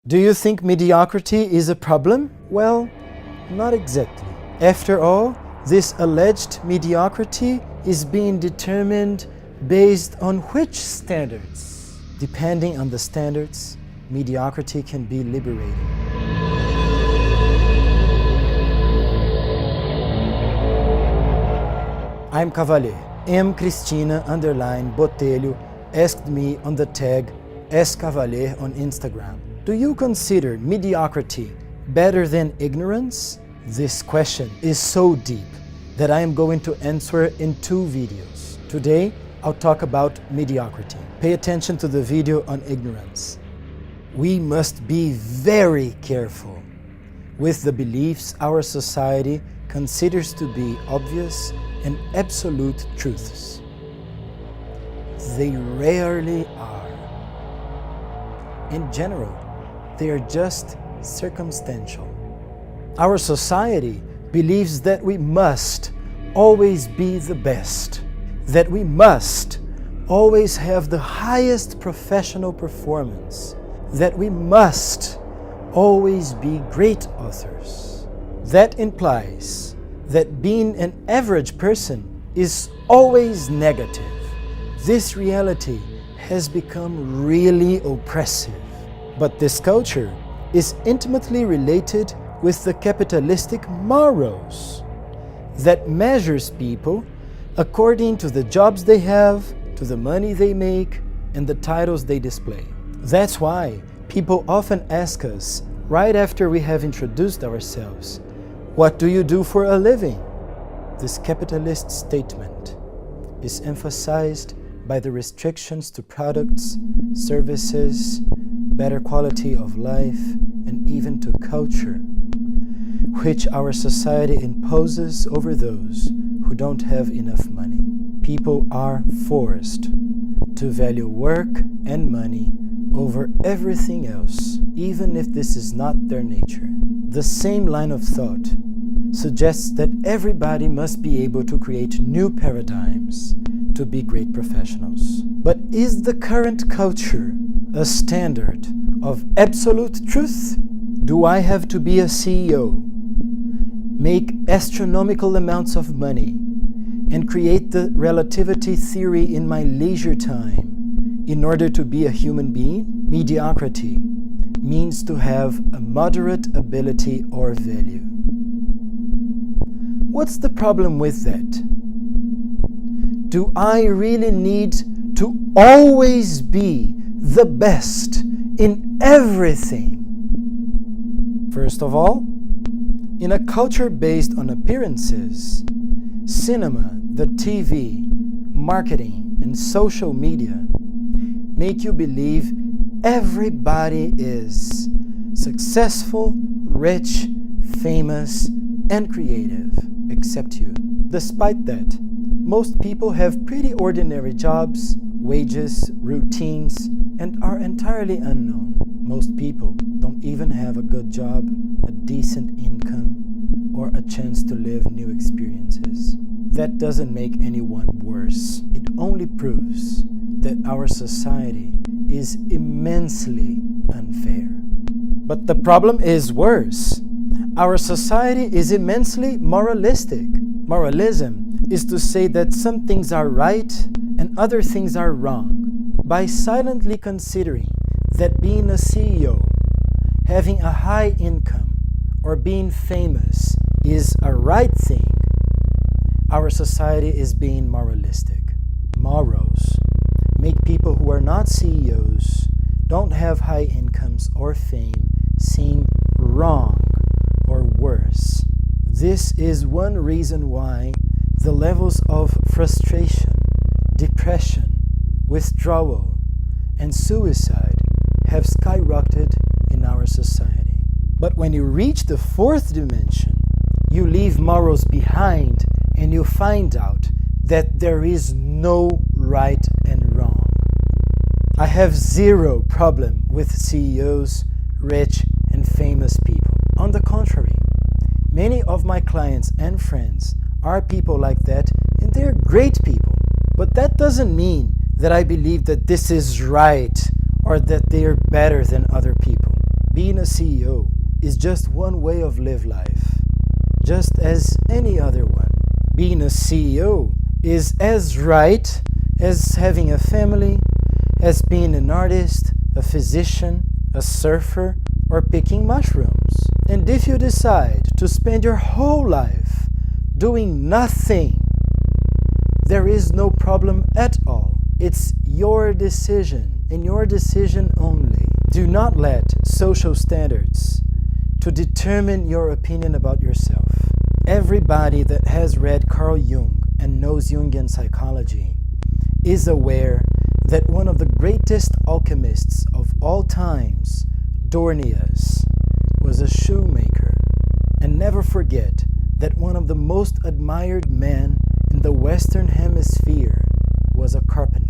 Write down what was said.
Do you think mediocrity is a problem? Well, not exactly. After all, this alleged mediocrity is being determined based on which standards? Depending on the standards, mediocrity can be liberating. I'm Cavalher. M.Cristina_Botelho asked me on the tag @Cavalher on Instagram. Do you consider mediocrity better than ignorance? This question is so deep that I am going to answer in 2 videos. Today, I'll talk about mediocrity. Pay attention to the video on ignorance. We must be very careful with the beliefs our society considers to be obvious and absolute truths. They rarely are. In general, they are just circumstantial. Our society believes that we must always be the best, that we must always have the highest professional performance, that we must always be great authors. That implies that being an average person is always negative. This reality has become really oppressive. But this culture is intimately related with the capitalistic morals that measures people according to the jobs they have, to the money they make, and the titles they display. That's why people often ask us, right after we have introduced ourselves, "What do you do for a living?" This capitalist statement is emphasized by the restrictions to products, services, better quality of life, and even to culture, which our society imposes over those who don't have enough money. People are forced to value work and money over everything else, even if this is not their nature. The same line of thought suggests that everybody must be able to create new paradigms to be great professionals. But is the current culture a standard of absolute truth? Do I have to be a CEO, make astronomical amounts of money, and create the relativity theory in my leisure time in order to be a human being? Mediocrity means to have a moderate ability or value. What's the problem with that? Do I really need to always be the best in everything? First of all, in a culture based on appearances, cinema, the TV, marketing, and social media make you believe everybody is successful, rich, famous, and creative, except you. Despite that, most people have pretty ordinary jobs, wages, routines, and are entirely unknown. Most people don't even have a good job, a decent income, or a chance to live new experiences. That doesn't make anyone worse. It only proves that our society is immensely unfair. But the problem is worse. Our society is immensely moralistic. Moralism is to say that some things are right and other things are wrong. By silently considering that being a CEO, having a high income, or being famous is a right thing, our society is being moralistic. Morals make people who are not CEOs, don't have high incomes or fame, seem wrong or worse. This is one reason why the levels of frustration, depression, withdrawal, and suicide have skyrocketed in our society. But when you reach the 4th dimension, you leave morals behind and you find out that there is no right and wrong. I have zero problem with CEOs, rich and famous people. On the contrary, many of my clients and friends are people like that, and they're great people. But that doesn't mean that I believe that this is right or that they are better than other people. CEO is just one way of live life, just as any other one. Being a CEO is as right as having a family, as being an artist, a physician, a surfer, or picking mushrooms. And if you decide to spend your whole life doing nothing, there is no problem at all. It's your decision, and your decision only. Do not let social standards to determine your opinion about yourself. Everybody that has read Carl Jung and knows Jungian psychology is aware that one of the greatest alchemists of all times, Dornius, was a shoemaker. And never forget that one of the most admired men in the Western Hemisphere was a carpenter.